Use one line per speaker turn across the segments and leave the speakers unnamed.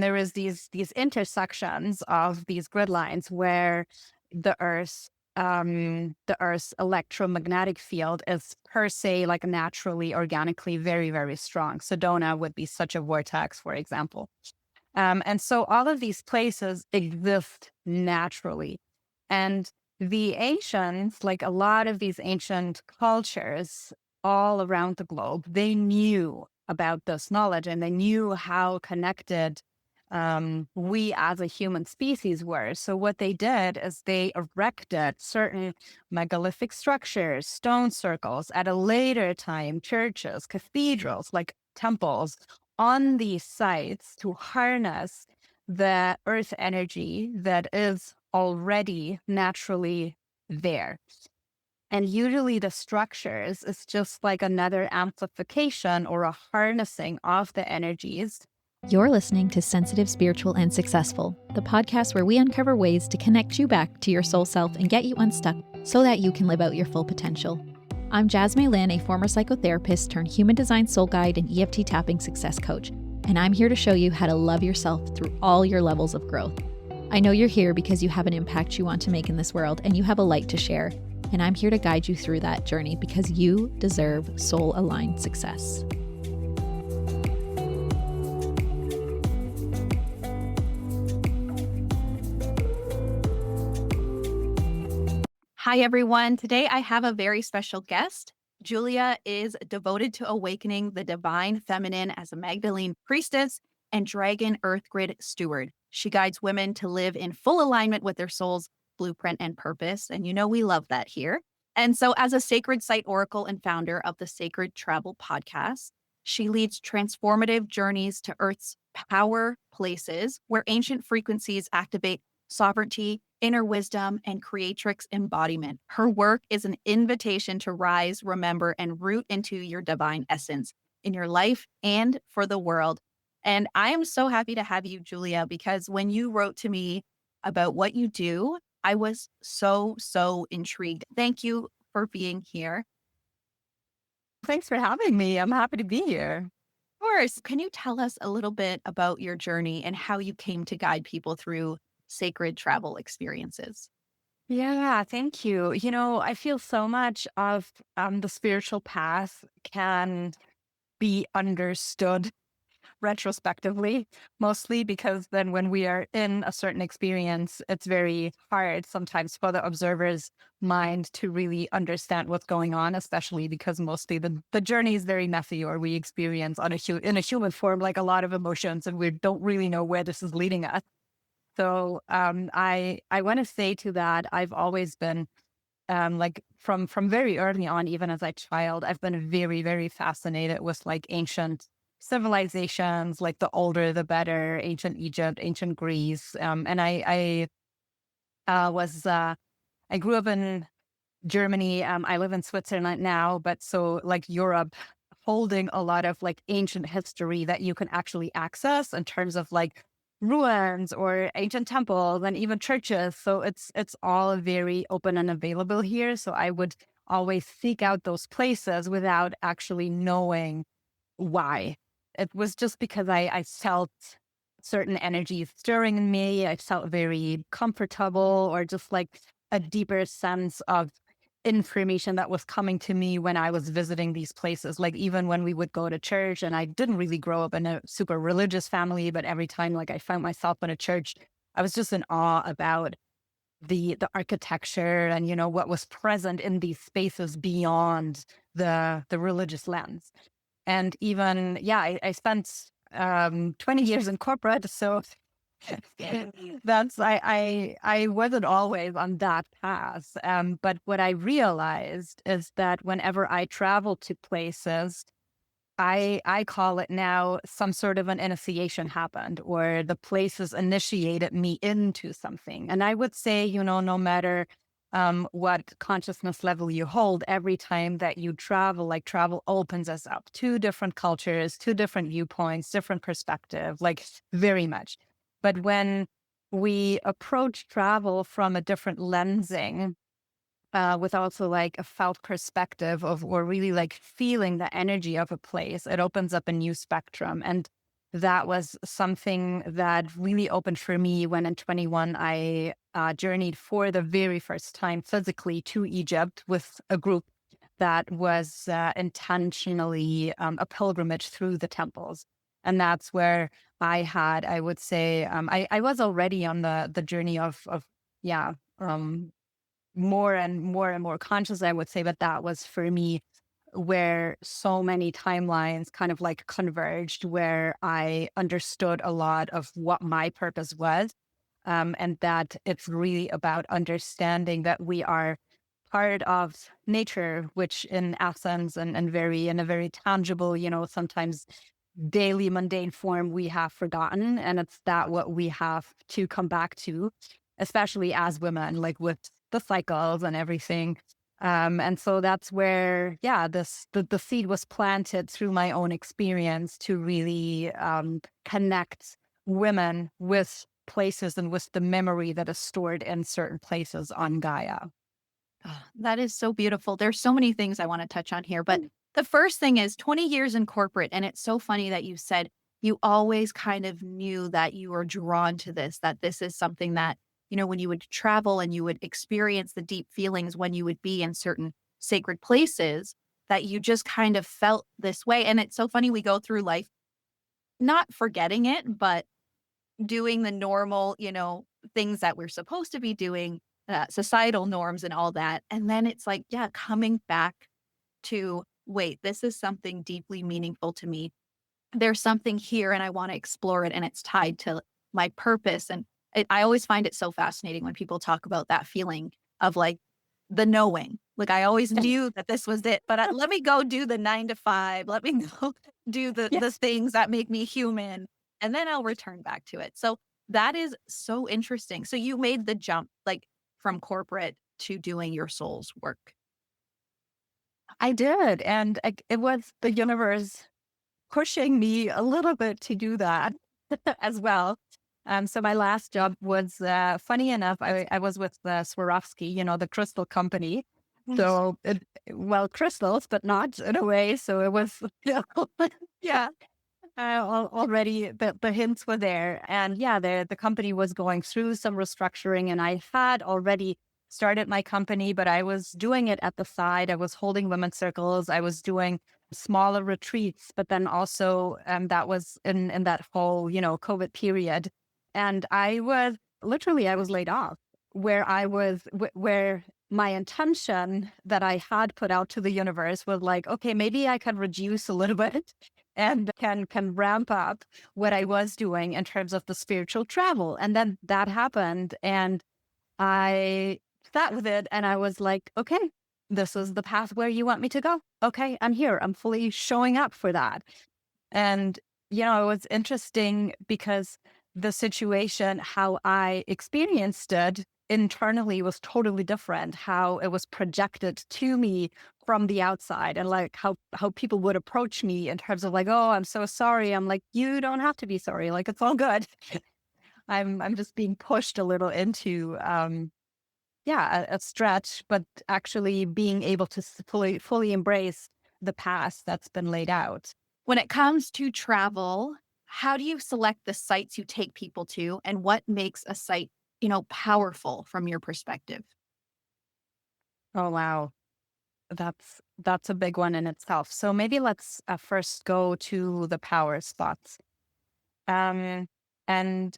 There is these intersections of these grid lines where the Earth's electromagnetic field is per se like naturally, organically very, very strong. Sedona would be such a vortex, for example. And so all of these places exist naturally. And the ancients, like a lot of these ancient cultures all around the globe, they knew about this knowledge and they knew how connected we as a human species were. So what they did is they erected certain megalithic structures, stone circles, at a later time, churches, cathedrals, like temples on these sites to harness the earth energy that is already naturally there. And usually the structures is just like another amplification or a harnessing of the energies.
You're listening to Sensitive, Spiritual, and Successful, the podcast where we uncover ways to connect you back to your soul self and get you unstuck so that you can live out your full potential. I'm Jasmine Lynn, a former psychotherapist turned human design soul guide and EFT tapping success coach, and I'm here to show you how to love yourself through all your levels of growth. I know you're here because you have an impact you want to make in this world and you have a light to share, and I'm here to guide you through that journey because you deserve soul-aligned success. Hi, everyone. Today I have a very special guest. Julia is devoted to awakening the divine feminine as a Magdalene priestess and dragon earth grid steward. She guides women to live in full alignment with their soul's blueprint and purpose. And you know, we love that here. And so as a sacred site oracle and founder of the Sacred Travel podcast, she leads transformative journeys to Earth's power places where ancient frequencies activate sovereignty, inner wisdom, and creatrix embodiment. Her work is an invitation to rise, remember, and root into your divine essence in your life and for the world. And I am so happy to have you, Julia, because when you wrote to me about what you do, I was so intrigued. Thank you for being here.
Thanks for having me. I'm happy to be here.
Of course, can you tell us a little bit about your journey and how you came to guide people through sacred travel experiences?
Yeah, thank you. You know, I feel so much of the spiritual path can be understood retrospectively, mostly because then when we are in a certain experience, it's very hard sometimes for the observer's mind to really understand what's going on, especially because mostly the journey is very messy, or we experience in a human form like a lot of emotions and we don't really know where this is leading us. So I want to say to that, I've always been like from very early on, even as a child, I've been very, very fascinated with like ancient civilizations, like the older the better, ancient Egypt, ancient Greece. And I grew up in Germany. I live in Switzerland now, but so like Europe holding a lot of like ancient history that you can actually access in terms of like ruins or ancient temples and even churches. So it's all very open and available here. So I would always seek out those places without actually knowing why. It was just because I felt certain energies stirring in me. I felt very comfortable, or just like a deeper sense of information that was coming to me when I was visiting these places. Like even when we would go to church, and I didn't really grow up in a super religious family, but every time like I found myself in a church, I was just in awe about the architecture and, you know, what was present in these spaces beyond the religious lens. And even, yeah, I spent 20 years in corporate. So I wasn't always on that path. But what I realized is that whenever I travel to places, I call it now some sort of an initiation happened, or the places initiated me into something. And I would say, you know, no matter what consciousness level you hold, every time that you travel, like travel opens us up to different cultures, to different viewpoints, different perspective, like very much. But when we approach travel from a different lensing, with also like a felt perspective of, or really like feeling the energy of a place, it opens up a new spectrum. And that was something that really opened for me when in 21 I journeyed for the very first time physically to Egypt with a group that was intentionally a pilgrimage through the temples. And that's where I would say, I was already on the journey of, yeah, more and more and more conscious, I would say, but that was for me where so many timelines kind of like converged, where I understood a lot of what my purpose was. And that it's really about understanding that we are part of nature, which in essence and very in a very tangible, sometimes daily mundane form we have forgotten. And it's that what we have to come back to, especially as women, like with the cycles and everything. And so that's where, yeah, the seed was planted through my own experience to really connect women with places and with the memory that is stored in certain places on Gaia.
Oh, that is so beautiful. There's so many things I want to touch on here, but the first thing is 20 years in corporate. And it's so funny that you said you always kind of knew that you were drawn to this, that this is something that, when you would travel and you would experience the deep feelings when you would be in certain sacred places, that you just kind of felt this way. And it's so funny. We go through life not forgetting it, but doing the normal, things that we're supposed to be doing, societal norms and all that. And then it's like, yeah, coming back to, wait, this is something deeply meaningful to me. There's something here and I want to explore it. And it's tied to my purpose. And I always find it so fascinating when people talk about that feeling of like the knowing. Like I always knew that this was it, but let me go do the 9 to 5. Let me go do
Yeah.
the things that make me human, and then I'll return back to it. So that is so interesting. So you made the jump like from corporate to doing your soul's work.
I did. And it was the universe pushing me a little bit to do that as well. So my last job was, funny enough, I was with Swarovski, the crystal company.
Yes.
So, well, crystals, but not in a way. So it was, yeah, already the hints were there. And yeah, the company was going through some restructuring, and I had already started my company, but I was doing it at the side. I was holding women's circles. I was doing smaller retreats, but then also that was in that whole, COVID period. And I was laid off where where my intention that I had put out to the universe was like, okay, maybe I can reduce a little bit and can ramp up what I was doing in terms of the spiritual travel. And then that happened, and I sat with it, and I was like, okay, this is the path where you want me to go. Okay, I'm here. I'm fully showing up for that. And, it was interesting because the situation, how I experienced it internally was totally different, how it was projected to me from the outside, and like how people would approach me in terms of like, oh, I'm so sorry. I'm like, you don't have to be sorry. Like, it's all good. I'm just being pushed a little into yeah, a stretch, but actually being able to fully embrace the past that's been laid out.
When it comes to travel, how do you select the sites you take people to, and what makes a site, powerful from your perspective?
Oh wow, that's a big one in itself. So maybe let's first go to the power spots. Um, and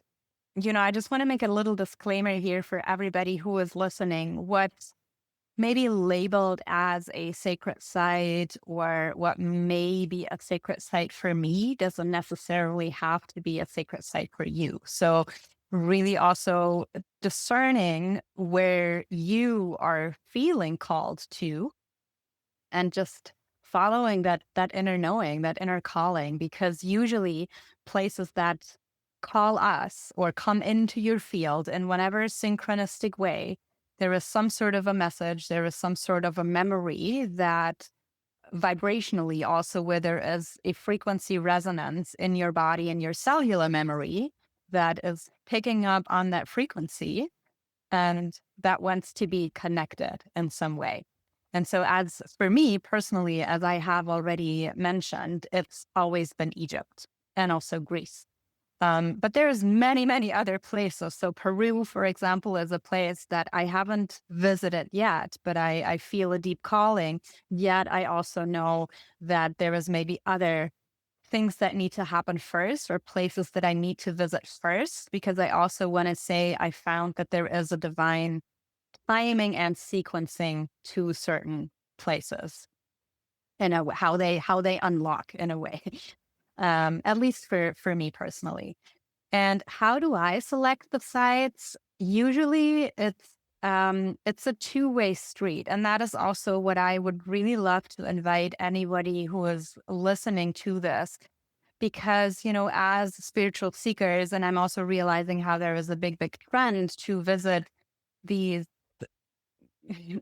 I just want to make a little disclaimer here for everybody who is listening. What's maybe labeled as a sacred site, or what may be a sacred site for me, doesn't necessarily have to be a sacred site for you. So really also discerning where you are feeling called to, and just following that inner knowing, that inner calling, because usually places that call us or come into your field in whatever synchronistic way, there is some sort of a message, there is some sort of a memory that vibrationally also, where there is a frequency resonance in your body and your cellular memory that is picking up on that frequency, and that wants to be connected in some way. And so, as for me personally, as I have already mentioned, it's always been Egypt. and also Greece. But there's many, many other places. So Peru, for example, is a place that I haven't visited yet, but I feel a deep calling. Yet I also know that there is maybe other things that need to happen first, or places that I need to visit first, because I also want to say I found that there is a divine timing and sequencing to certain places, and how they unlock in a way. At least for me personally. And how do I select the sites? Usually it's a two-way street. And that is also what I would really love to invite anybody who is listening to this. Because, as spiritual seekers, and I'm also realizing how there is a big, big trend to visit these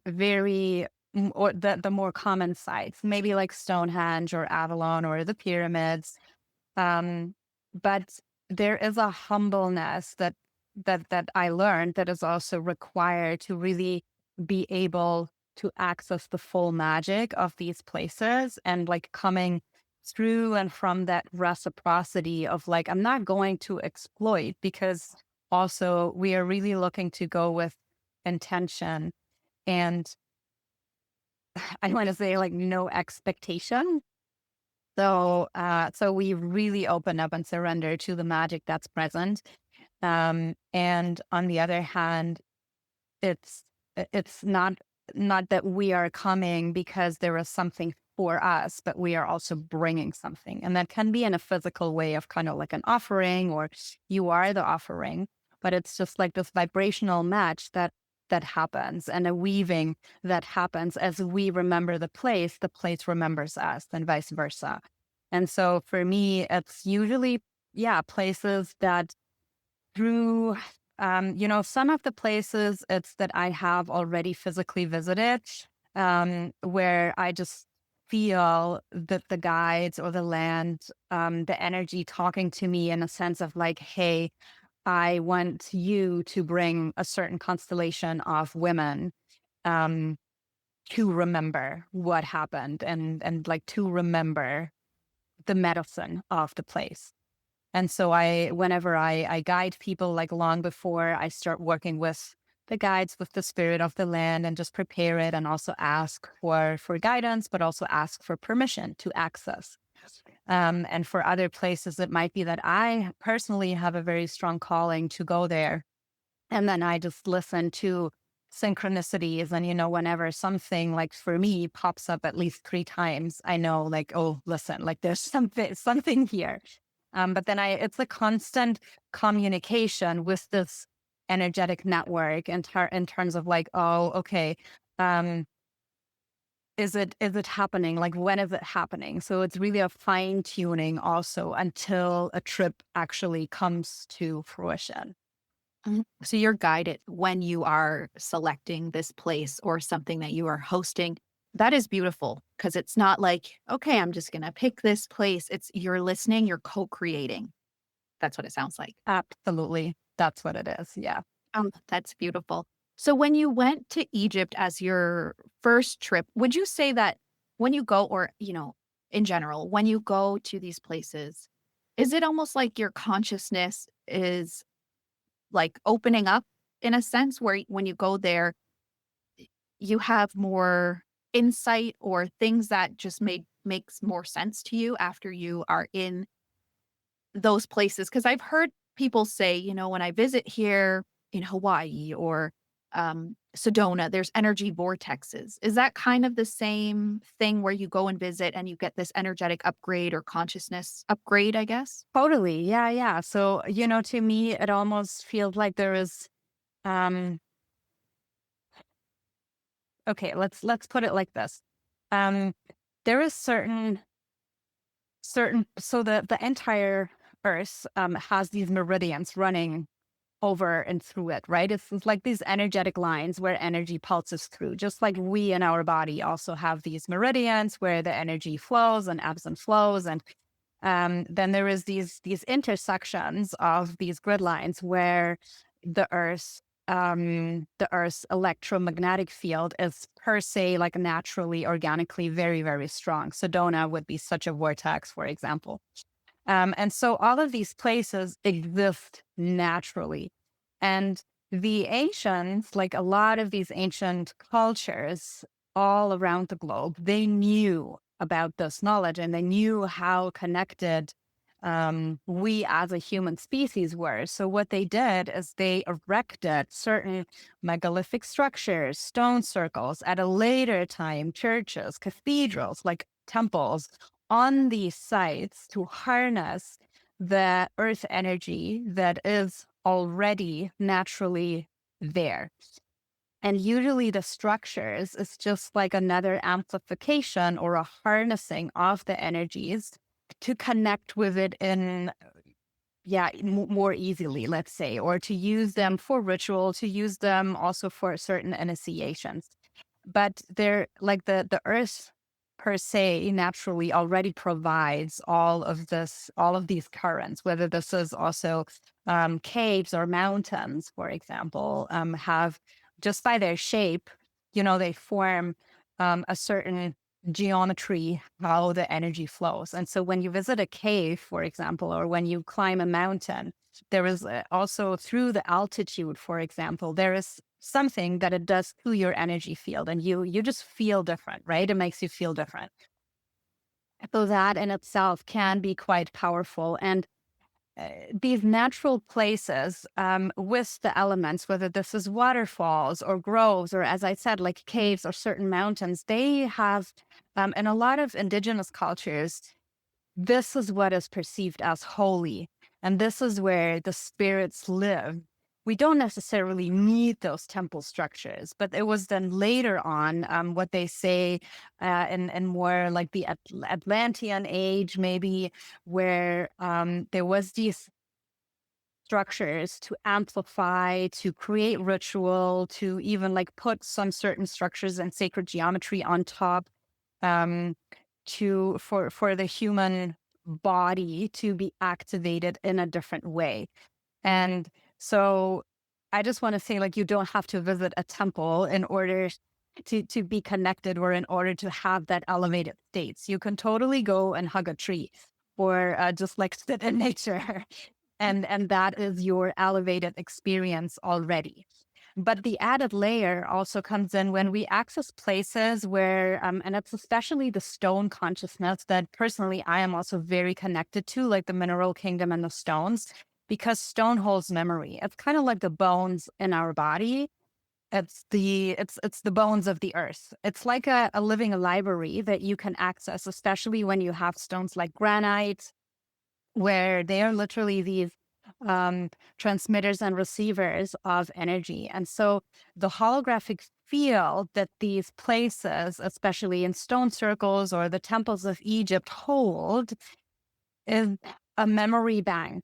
very or the more common sites, maybe like Stonehenge or Avalon or the pyramids, um, but there is a humbleness that I learned that is also required to really be able to access the full magic of these places, and like coming through and from that reciprocity of like, I'm not going to exploit, because also we are really looking to go with intention, and I want to say like no expectation. So we really open up and surrender to the magic that's present. And on the other hand, it's it's not that we are coming because there is something for us, but we are also bringing something, and that can be in a physical way of kind of like an offering, or you are the offering. But it's just like this vibrational match that happens, and a weaving that happens as we remember the place remembers us, and vice versa. And so for me, it's usually, yeah, places that through, some of the places it's that I have already physically visited, where I just feel that the guides or the land, the energy talking to me in a sense of like, hey, I want you to bring a certain constellation of women, um, to remember what happened, and like to remember the medicine of the place. And so whenever I guide people, like long before I start working with the guides, with the spirit of the land, and just prepare it, and also ask for guidance, but also ask for permission to access. And for other places, it might be that I personally have a very strong calling to go there, and then I just listen to synchronicities. And, whenever something like for me pops up at least three times, I know like, oh, listen, like there's something here. But then it's a constant communication with this energetic network in terms of like, oh, okay, um, is it happening? Like, when is it happening? So it's really a fine tuning also until a trip actually comes to fruition.
Mhm. So you're guided when you are selecting this place or something that you are hosting. That is beautiful because it's not like, okay, I'm just going to pick this place. It's you're listening, you're co creating. That's what it sounds like.
Absolutely. That's what it is. Yeah.
That's beautiful. So when you went to Egypt as your first trip, would you say that when you go, or, in general, when you go to these places, is it almost like your consciousness is like opening up in a sense where when you go there, you have more insight or things that just makes more sense to you after you are in those places? Because I've heard people say, when I visit here in Hawaii or Sedona, there's energy vortexes. Is that kind of the same thing where you go and visit and you get this energetic upgrade or consciousness upgrade, I guess?
Totally. Yeah. Yeah. So, to me, it almost feels like there is, um, okay, let's put it like this. Um, there is certain so the entire earth has these meridians running over and through it, right? It's like these energetic lines where energy pulses through, just like we in our body also have these meridians where the energy flows and ebbs and flows. And then there is these intersections of these grid lines where the earth the earth's electromagnetic field is per se like naturally organically very, very strong. Sedona would be such a vortex, for example. And so all of these places exist naturally. And the ancients, like a lot of these ancient cultures all around the globe, they knew about this knowledge and they knew how connected we as a human species were. So what they did is they erected certain megalithic structures, stone circles at a later time, churches, cathedrals, like temples on these sites to harness the earth energy that is already naturally there. And usually the structures is just like another amplification or a harnessing of the energies to connect with it in, yeah, more easily, let's say, or to use them for ritual, to use them also for certain initiations. But they're like the earth per se naturally already provides all of these currents, whether this is also caves or mountains, for example, have just by their shape, they form a certain geometry, how the energy flows. And so when you visit a cave, for example, or when you climb a mountain, there is also through the altitude, for example, there is something that it does to your energy field, and you just feel different, right? It makes you feel different. So that in itself can be quite powerful. And these natural places with the elements, whether this is waterfalls or groves, or as I said, like caves or certain mountains, they have, in a lot of indigenous cultures, this is what is perceived as holy. And this is where the spirits live. We don't necessarily need those temple structures, but it was then later on what they say in more like the Atlantean age, maybe, where there was these structures to amplify, to create ritual, to even like put some certain structures and sacred geometry on top, um, to for the human body to be activated in a different way. And so I just want to say, like, you don't have to visit a temple in order to be connected or in order to have that elevated states. You can totally go and hug a tree or just like sit in nature. And that is your elevated experience already. But the added layer also comes in when we access places where, and it's especially the stone consciousness that personally I am also very connected to, like the mineral kingdom and the stones, because stone holds memory. It's kind of like the bones in our body. It's the bones of the earth. It's like a living library that you can access, especially when you have stones like granite, where they are literally these um, transmitters and receivers of energy. And so the holographic field that these places, especially in stone circles or the temples of Egypt, hold is a memory bank,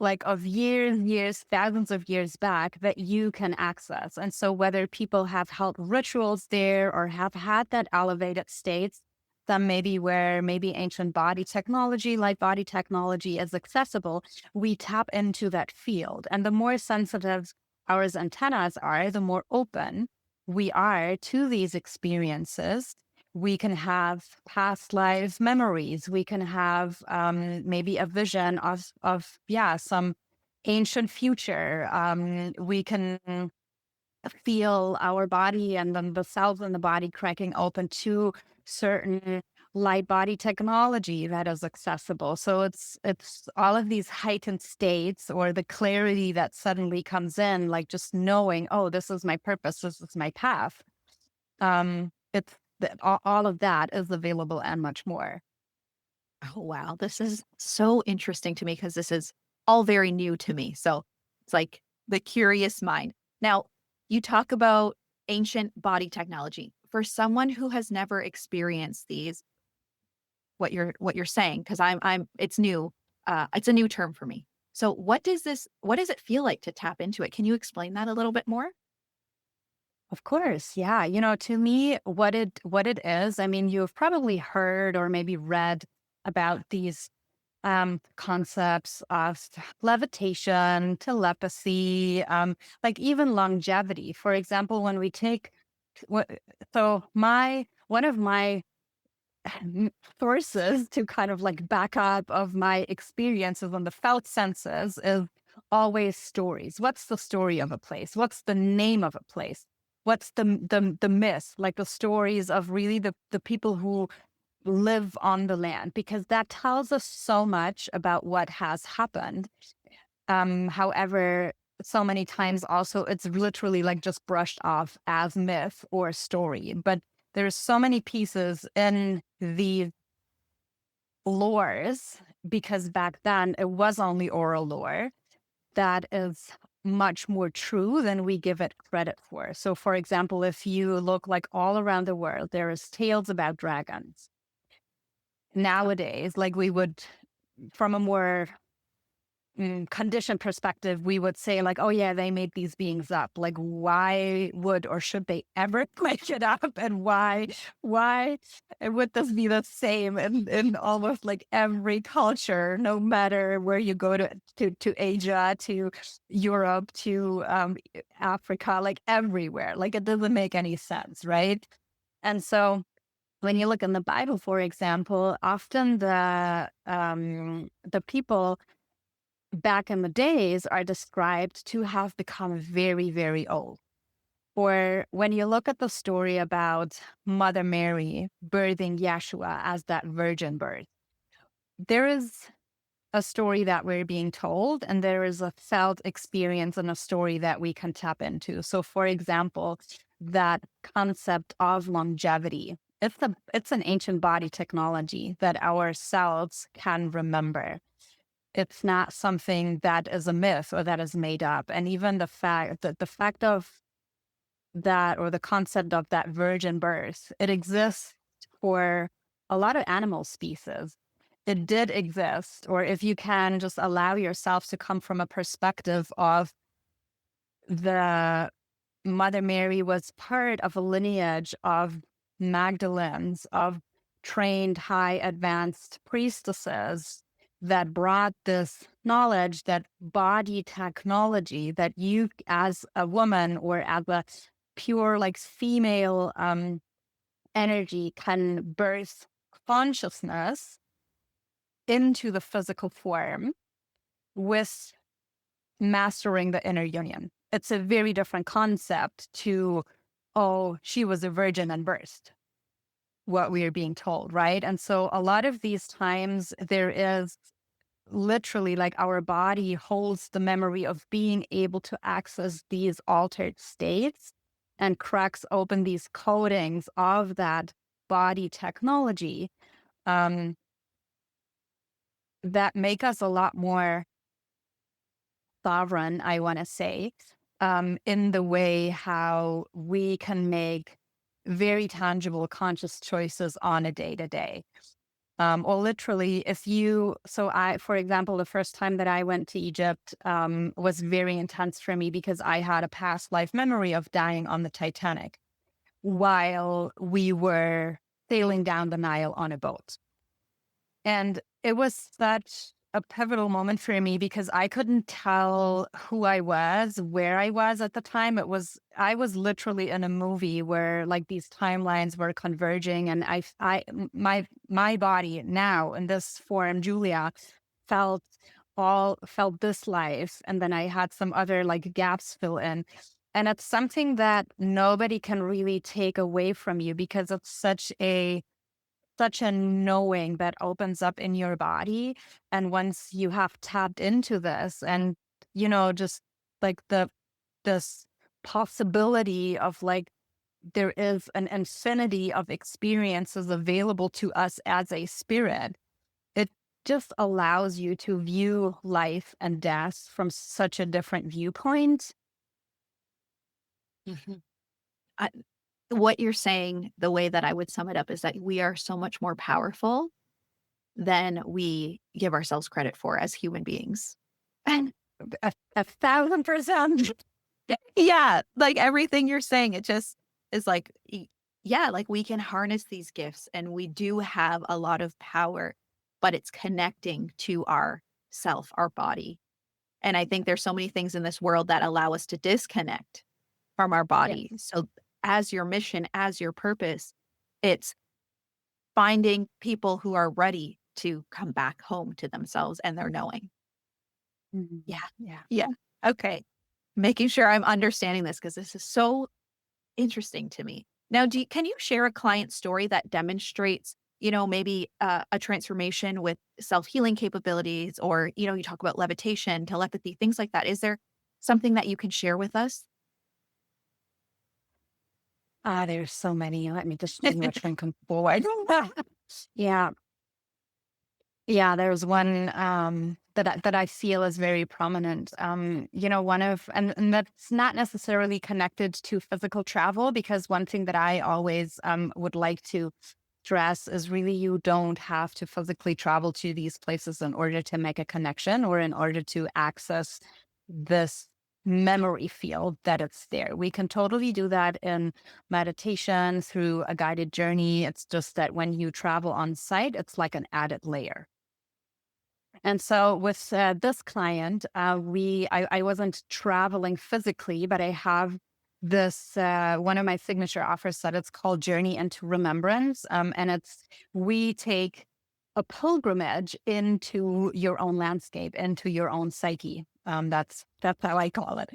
like of years, thousands of years back that you can access. And so whether people have held rituals there or have had that elevated states, some maybe where maybe ancient body technology, light body technology is accessible, we tap into that field. And the more sensitive our antennas are, the more open we are to these experiences. We can have past life memories. We can have maybe a vision of yeah, some ancient future. We can feel our body and then the cells in the body cracking open to certain light body technology that is accessible. So it's all of these heightened states or the clarity that suddenly comes in, like just knowing, oh, this is my purpose, this is my path. It's that all of that is available and much more.
Oh, wow. This is so interesting to me because this is all very new to me. So it's like the curious mind. Now, you talk about ancient body technology. For someone who has never experienced these, what you're saying, because I'm it's new. It's a new term for me. So what does it feel like to tap into it? Can you explain that a little bit more?
Of course, yeah. To me, what it is, I mean, you've probably heard or maybe read about these concepts of levitation, telepathy, like even longevity. For example, when we take what, so my one of my sources to kind of like back up of my experiences on the felt senses is always stories. What's the story of a place? What's the name of a place? What's the myth? Like the stories of really the people who live on the land, because that tells us so much about what has happened. However, so many times also it's literally like just brushed off as myth or story. But there's so many pieces in the lores, because back then it was only oral lore, that is much more true than we give it credit for. So for example, if you look like all around the world, there is tales about dragons. Nowadays, like we would, from a more condition perspective, we would say like, oh yeah, they made these beings up. Like, why would or should they ever make it up? And why would this be the same in almost like every culture, no matter where you go to Asia, to Europe, to Africa, like everywhere. Like it doesn't make any sense, right? And so when you look in the Bible, for example, often the people back in the days are described to have become very, very old. Or when you look at the story about Mother Mary birthing Yeshua as that virgin birth, there is a story that we're being told, and there is a felt experience and a story that we can tap into. So, for example, that concept of longevity. It's an ancient body technology that our cells can remember. It's not something that is a myth or that is made up. And even the fact of that, or the concept of that virgin birth, it exists for a lot of animal species. It did exist, or if you can just allow yourself to come from a perspective of the Mother Mary was part of a lineage of Magdalens, of trained high advanced priestesses that brought this knowledge, that body technology, that you as a woman or as a pure like female energy can birth consciousness into the physical form with mastering the inner union. It's a very different concept to, oh, she was a virgin and birthed, what we are being told, right? And so a lot of these times there is literally like our body holds the memory of being able to access these altered states and cracks open these codings of that body technology, um, that make us a lot more sovereign, I want to say, in the way how we can make very tangible, conscious choices on a day to day. Or literally, for example, the first time that I went to Egypt was very intense for me because I had a past life memory of dying on the Titanic while we were sailing down the Nile on a boat. And it was such a pivotal moment for me because I couldn't tell who I was, where I was at the time. I was literally in a movie where like these timelines were converging, and my body now in this form, Julia, felt felt this life, and then I had some other like gaps fill in. And it's something that nobody can really take away from you because it's such a knowing that opens up in your body. And once you have tapped into this and, just like this possibility of like, there is an infinity of experiences available to us as a spirit, it just allows you to view life and death from such a different viewpoint.
Mhm. I, what you're saying, the way that I would sum it up is that we are so much more powerful than we give ourselves credit for as human beings. And
A 1,000%.
yeah, like everything you're saying, it just is like, yeah, like we can harness these gifts and we do have a lot of power, but it's connecting to our self, our body. And I think there's so many things in this world that allow us to disconnect from our body.
Yes.
So as your mission, as your purpose, it's finding people who are ready to come back home to themselves and their knowing. Yeah.
Mhm. Yeah.
Yeah. Okay. Making sure I'm understanding this because this is so interesting to me. Now, can you share a client story that demonstrates, maybe a transformation with self-healing capabilities, or, you talk about levitation, telepathy, things like that. Is there something that you can share with us?
There's so many. Let me just see which one comes forward. Yeah. Yeah, there's one that I feel is very prominent. One of and that's not necessarily connected to physical travel, because one thing that I always would like to stress is really you don't have to physically travel to these places in order to make a connection or in order to access this memory field that it's there. We can totally do that in meditation through a guided journey. It's just that when you travel on site, it's like an added layer. And so with this client, I wasn't traveling physically, but I have this one of my signature offers that it's called Journey into Remembrance, and it's we take a pilgrimage into your own landscape, into your own psyche. That's how I call it.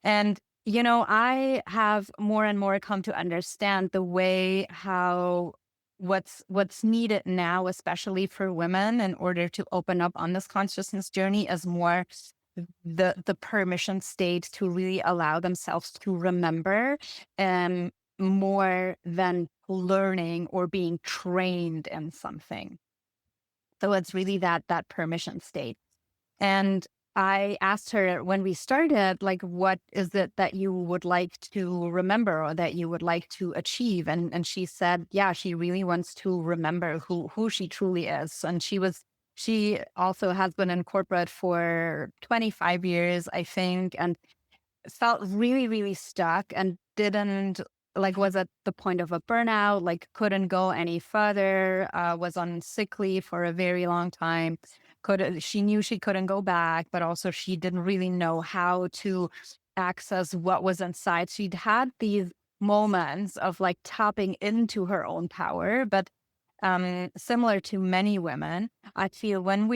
And I have more and more come to understand the way how what's needed now, especially for women, in order to open up on this consciousness journey, is more the permission state to really allow themselves to remember, and more than learning or being trained in something. So it's really that permission state. And I asked her when we started, like, what is it that you would like to remember or that you would like to achieve? And she said, yeah, she really wants to remember who she truly is. And she also has been in corporate for 25 years, I think, and felt really, really stuck and didn't like was at the point of a burnout, like couldn't go any further, was on sick leave for a very long time. She knew she couldn't go back, but also she didn't really know how to access what was inside. She'd had these moments of like tapping into her own power, but similar to many women, I feel when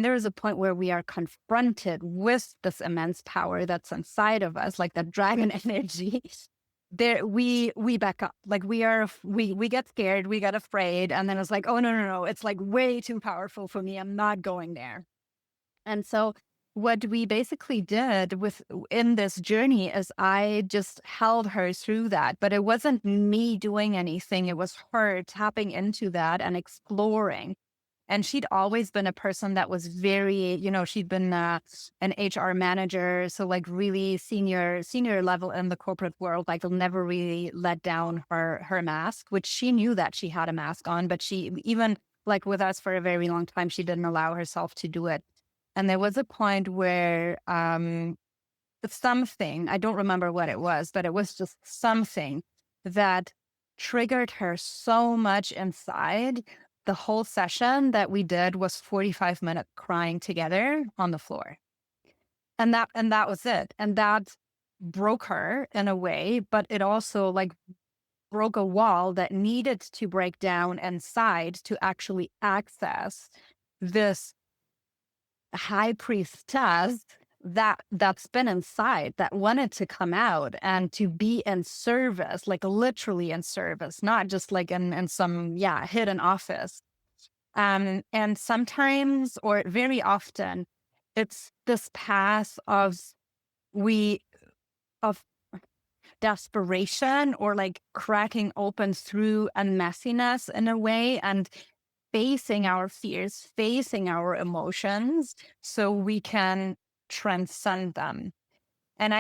there is a point where we are confronted with this immense power that's inside of us, like that dragon energy, there we back up. Like we get scared, we get afraid, and then it's like, oh no, no, no, it's like way too powerful for me. I'm not going there. And so what we basically did with in this journey is I just held her through that, but it wasn't me doing anything. It was her tapping into that and exploring. And she'd always been a person that was very, she'd been an HR manager, so like really senior level in the corporate world. Like never really let down her mask, which she knew that she had a mask on, but she even like with us for a very long time, she didn't allow herself to do it. And there was a point where something, I don't remember what it was, but it was just something that triggered her so much inside. The whole session that we did was 45-minute crying together on the floor. And that was it. And that broke her in a way, but it also like broke a wall that needed to break down inside to actually access this high priestess that's been inside, that wanted to come out and to be in service, like literally in service, not just like in some hidden office. And sometimes, or very often, it's this path we of desperation, or like cracking open through a messiness in a way, and facing our fears, facing our emotions so we can transcend them. And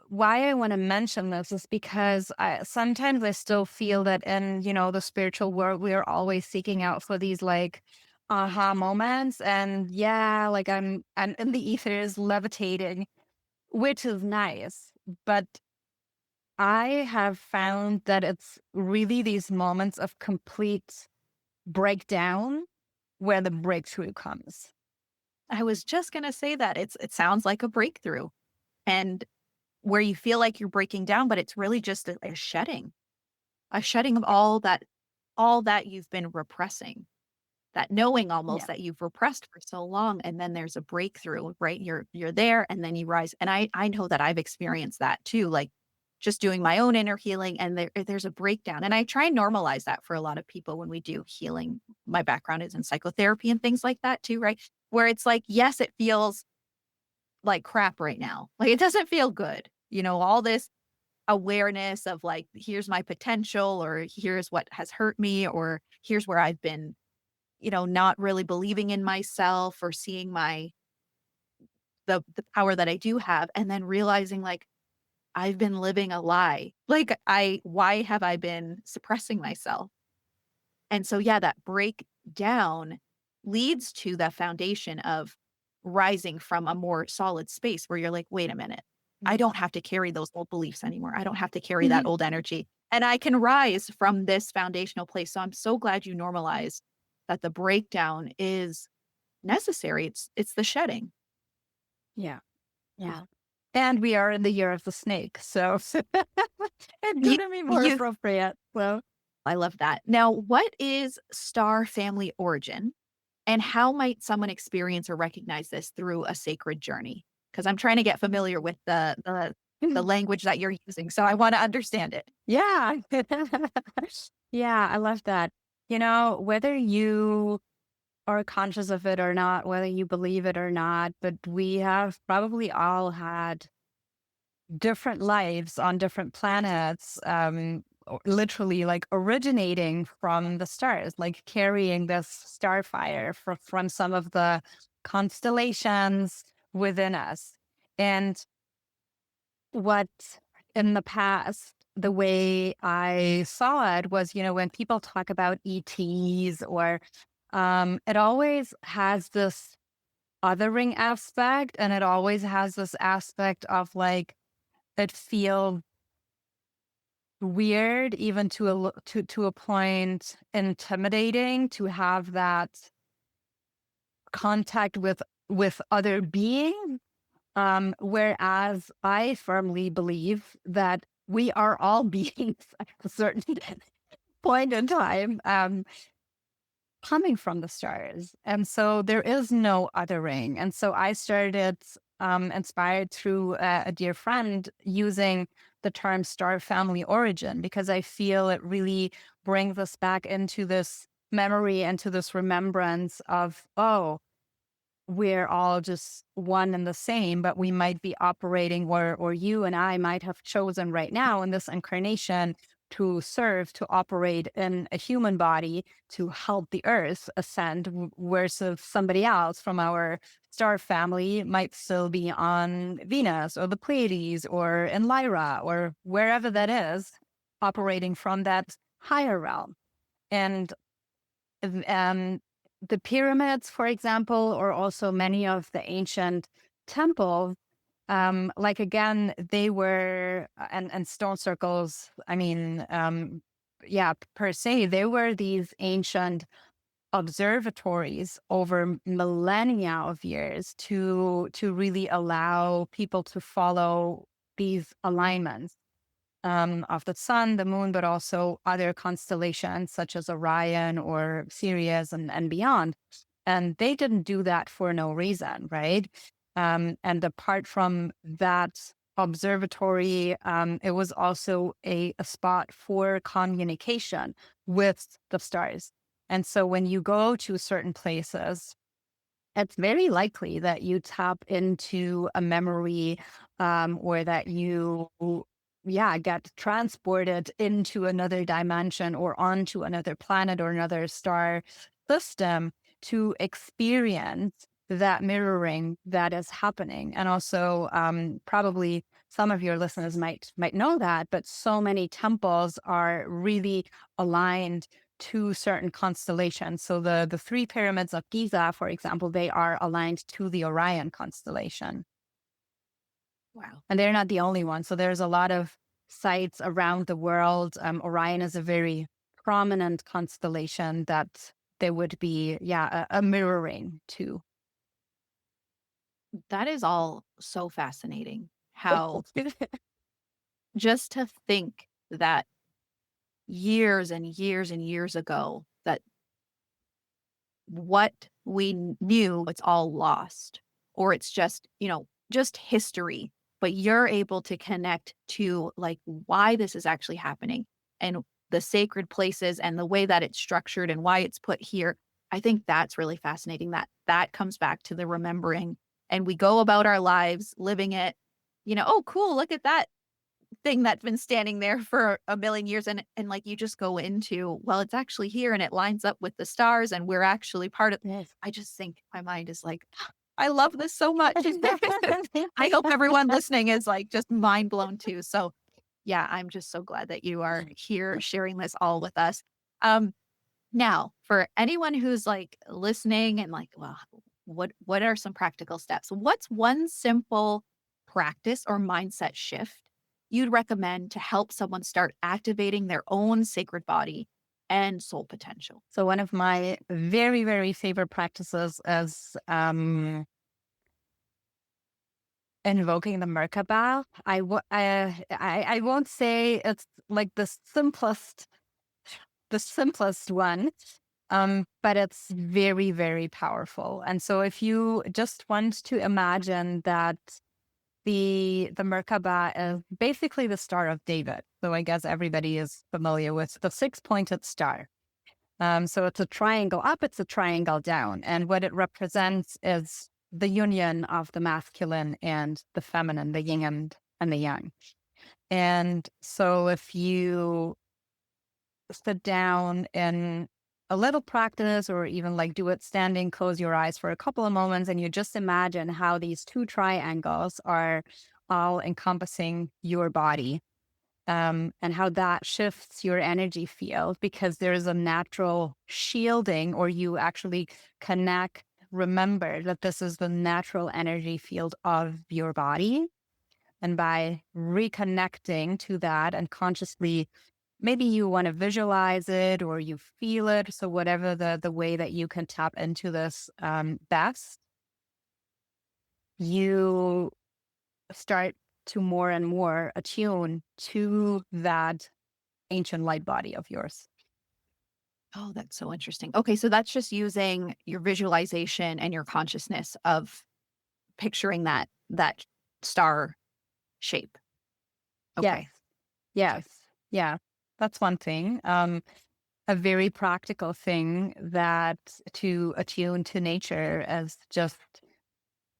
why I want to mention this is because sometimes I still feel that in, the spiritual world, we are always seeking out for these like aha moments. And yeah, like I'm in the ethers levitating, which is nice. But I have found that it's really these moments of complete breakdown where the breakthrough comes.
I was just going to say that it sounds like a breakthrough, and where you feel like you're breaking down, but it's really just a shedding of all that all that you've been repressing, that knowing almost
Yeah.
that you've repressed for so long, and then there's a breakthrough, right? You're there and then you rise. And I know that I've experienced that too, like just doing my own inner healing and there's a breakdown. And I try and normalize that for a lot of people when we do healing. My background is in psychotherapy and things like that too, right? Where it's like, yes, it feels like crap right now. Like it doesn't feel good. All this awareness of like, here's my potential, or here's what has hurt me, or here's where I've been, not really believing in myself or seeing the power that I do have, and then realizing like I've been living a lie. Like why have I been suppressing myself? And so yeah, that breakdown leads to the foundation of rising from a more solid space where you're like, wait a minute, I
Yeah.
don't have to carry those old beliefs anymore. I don't have to carry that
Mhm.
old energy. And I can rise from this foundational place. So I'm so glad you normalized that the breakdown is necessary. It's the shedding.
Yeah.
Oh,
Yeah. And we are in the year of the snake, so it
you
couldn't be more
you
appropriate. So
I love that. Now, what is star family origin, and how might someone experience or recognize this through a sacred journey? Because I'm trying to get familiar with the language that you're using, so I want to understand it.
yeah. Yeah, I love that. Whether you are conscious of it or not, whether you believe it or not, but we have probably all had different lives on different planets, literally like originating from the stars, like carrying this starfire from some of the constellations within us. And what in the past, the way I saw it was, when people talk about ETs or it always has this othering aspect, and it always has this aspect of like it feels weird, even to a point intimidating, to have that contact with other beings. Whereas I firmly believe that we are all beings at a certain point in time, coming from the stars. And so there is no othering. And so I started, inspired through a dear friend, using the term star family origin, because I feel it really brings us back into this memory and to this remembrance of, oh, we're all just one and the same, but we might be operating, or you and I might have chosen right now in this incarnation to serve, to operate in a human body to help the earth ascend, versus somebody else from our star family might still be on Venus or the Pleiades or in Lyra or wherever that is, operating from that higher realm. And um, the pyramids, for example, or also many of the ancient temples, like again, they were, and stone circles. I mean, yeah, per se, they were these ancient observatories over millennia of years to really allow people to follow these alignments, of the sun, the moon, but also other constellations such as Orion or Sirius and beyond. And they didn't do that for no reason, right? And apart from that observatory, it was also a spot for communication with the stars. And so when you go to certain places, it's very likely that you tap into a memory, or that you, yeah, get transported into another dimension or onto another planet or another star system to experience that mirroring that is happening. And also, probably some of your listeners might know that, but so many temples are really aligned to certain constellations. So the three pyramids of Giza, for example, they are aligned to the Orion constellation.
wow.
And they're not the only one. So there's a lot of sites around the world. Orion is a very prominent constellation that there would be, yeah, a mirroring to.
That is all so fascinating. How just to think that years and years and years ago that what we knew, it's all lost, or it's just, just history. But you're able to connect to like why this is actually happening and the sacred places and the way that it's structured and why it's put here. I think that's really fascinating that comes back to the remembering, and we go about our lives living it, oh, cool, look at that thing that's been standing there for a million years, and like you just go into, well, it's actually here and it lines up with the stars and we're actually part of.
Yes.
I just think my mind is like, I love this so much. I hope everyone listening is like just mind blown too. So yeah, I'm just so glad that you are here sharing this all with us. Um, Now, for anyone who's like listening and like, well, what are some practical steps? What's one simple practice or mindset shift you'd recommend to help someone start activating their own sacred body and soul potential?
So one of my very, very favorite practices is invoking the Merkaba. I won't say it's like the simplest one, but it's very, very powerful. And so if you just want to imagine that the Merkaba is basically the Star of David. So I guess everybody is familiar with the six-pointed star. So it's a triangle up, it's a triangle down. And what it represents is the union of the masculine and the feminine, the yin and the yang. And so if you sit down in a little practice or even like do it standing, close your eyes for a couple of moments, and you just imagine how these two triangles are all encompassing your body, and how that shifts your energy field because there's a natural shielding, or you actually connect. Remember that this is the natural energy field of your body. And by reconnecting to that and consciously, maybe you want to visualize it or you feel it. So whatever the way that you can tap into this best, you start to more and more attune to that ancient light body of yours.
Oh, that's so interesting. Okay, so that's just using your visualization and your consciousness of picturing that star shape.
Yes.
Okay. Okay.
Yes. Yeah. That's one thing. A very practical thing that to attune to nature is just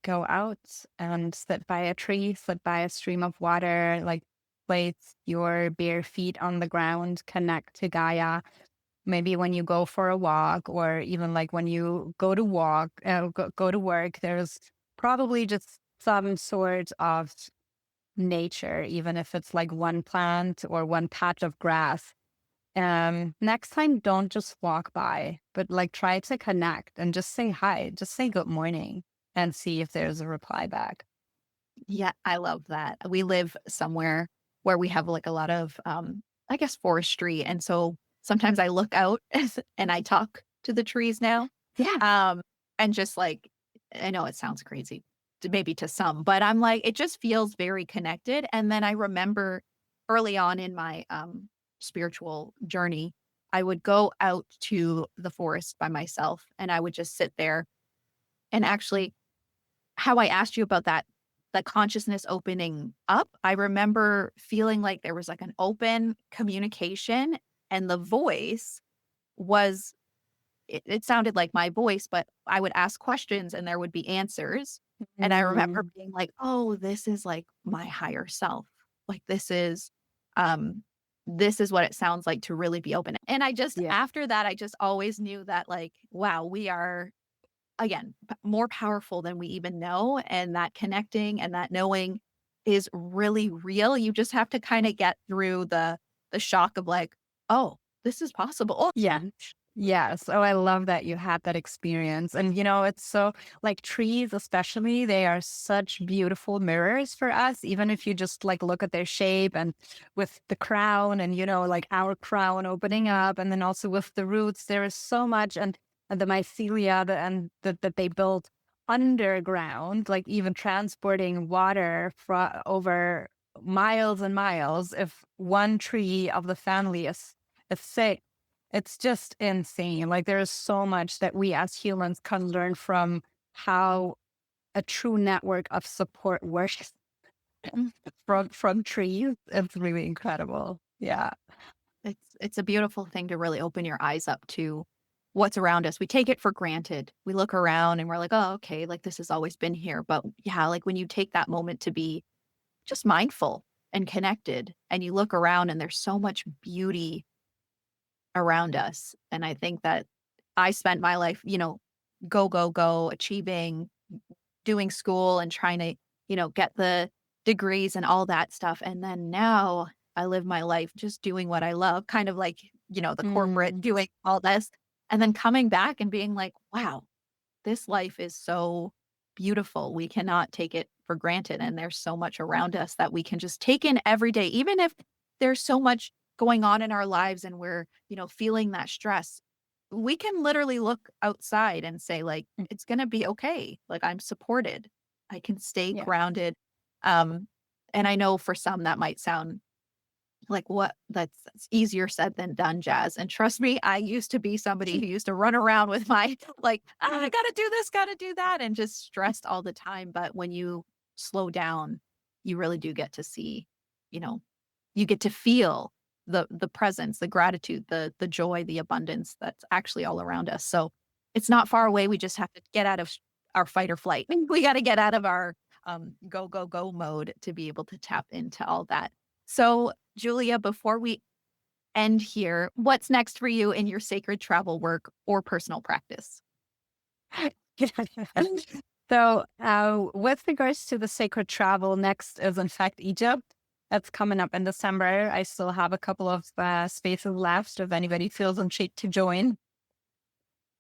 go out and sit by a tree, sit by a stream of water, like place your bare feet on the ground, connect to Gaia. Maybe when you go for a walk, or even like when you go to go to work, there's probably just some sort of nature, even if it's like one plant or one patch of grass. Next time, don't just walk by, but like try to connect and just say hi, just say good morning and see if there's a reply back.
Yeah, I love that. We live somewhere where we have like a lot of I guess forestry, and so sometimes I look out and I talk to the trees now.
Yeah.
Um and just like, I know it sounds crazy to maybe to some, but I'm like it just feels very connected. And then I remember early on in my spiritual journey, I would go out to the forest by myself and I would just sit there, and actually how I asked you about that, the consciousness opening up, I remember feeling like there was like an open communication, and the voice was, it sounded like my voice, but I would ask questions and there would be answers. And I remember
Mm,
being like, "Oh, this is like my higher self. Like um this is what it sounds like to really be open." And I just
yeah.
after that I just always knew that like, wow, we are again, more powerful than we even know. And that connecting and that knowing is really real. You just have to kind of get through the shock of like, oh, this is possible.
Yeah. Yes. Oh, I love that you had that experience. And, it's so like trees, especially, they are such beautiful mirrors for us. Even if you just like look at their shape and with the crown and, like our crown opening up. And then also with the roots, there is so much. And the mycelia that they built underground, like even transporting water over miles and miles. If one tree of the family is say it's just insane. Like there's so much that we as humans can learn from how a true network of support works from trees. It's really incredible. Yeah.
It's a beautiful thing to really open your eyes up to what's around us. We take it for granted. We look around and we're like, "Oh, okay, like this has always been here." But yeah, like when you take that moment to be just mindful and connected and you look around and there's so much beauty around us. And I think that I spent my life, go, go, go, achieving, doing school and trying to, get the degrees and all that stuff. And then now I live my life just doing what I love, kind of like, the corporate
Mm,
doing all this. And then coming back and being like, wow, this life is so beautiful. We cannot take it for granted. And there's so much around us that we can just take in every day, even if there's so much going on in our lives and we're, feeling that stress. We can literally look outside and say, like,
mm,
it's going to be okay. Like, I'm supported. I can stay
yeah.
grounded. Um, and I know for some that might sound like what that's easier said than done, Jazz. And trust me, I used to be somebody who used to run around with my like, I gotta do this, gotta do that, and just stressed all the time. But when you slow down, you really do get to see, you know, you get to feel the presence, the gratitude, the joy, the abundance that's actually all around us. So it's not far away. We just have to get out of our fight or flight. We got to get out of our go, go, go mode to be able to tap into all that. So, Julia, before we end here, what's next for you in your sacred travel work or personal practice?
So, with regards to the sacred travel, next is in fact Egypt. That's coming up in December. I still have a couple of spaces left if anybody feels intrigued to join.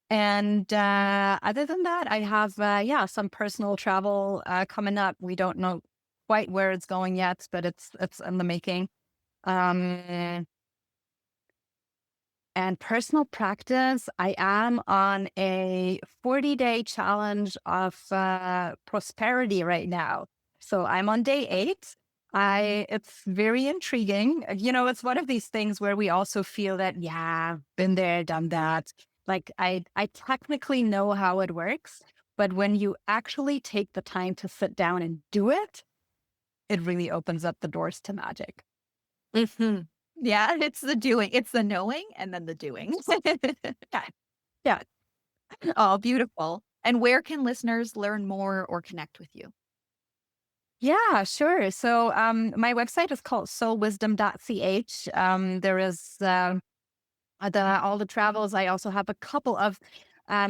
And other than that, I have yeah, some personal travel coming up. We don't know quite where it's going yet, but it's in the making. Um, And personal practice, I am on a 40-day challenge of prosperity right now. So I'm on day 8. It's very intriguing. It's one of these things where we also feel that, yeah, been there, done that. Like I technically know how it works, but when you actually take the time to sit down and do it, it really opens up the doors to magic.
Hmm. Yeah, it's the doing, it's the knowing and then the doing.
Yeah. Yeah.
Oh, beautiful. And where can listeners learn more or connect with you?
Yeah, sure. So my website is called soulwisdom.ch. There is all the travels. I also have a couple of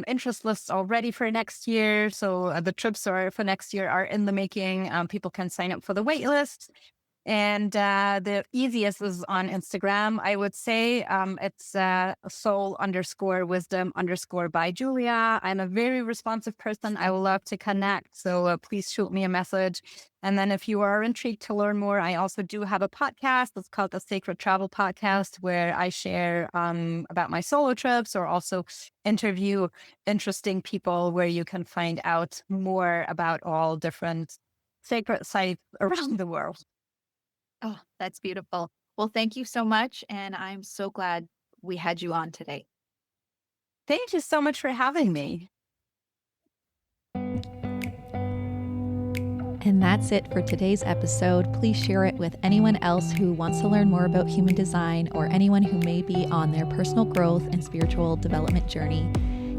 interest lists already for next year. So the trips are for next year are in the making. People can sign up for the wait list. And the easiest is on Instagram, I would say. It's soul_wisdom_ by Julia. I'm a very responsive person. I would love to connect. So please shoot me a message. And then if you are intrigued to learn more, I also do have a podcast. It's called the Sacred Travel Podcast, where I share about my solo trips or also interview interesting people where you can find out more about all different sacred sites around the world.
Oh, that's beautiful. Well, thank you so much. And I'm so glad we had you on today.
Thank you so much for having me.
And that's it for today's episode. Please share it with anyone else who wants to learn more about human design or anyone who may be on their personal growth and spiritual development journey.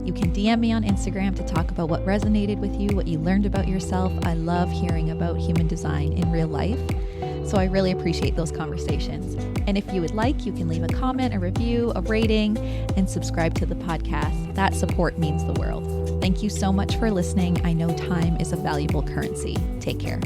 You can DM me on Instagram to talk about what resonated with you, what you learned about yourself. I love hearing about human design in real life. So I really appreciate those conversations. And if you would like, you can leave a comment, a review, a rating, and subscribe to the podcast. That support means the world. Thank you so much for listening. I know time is a valuable currency. Take care.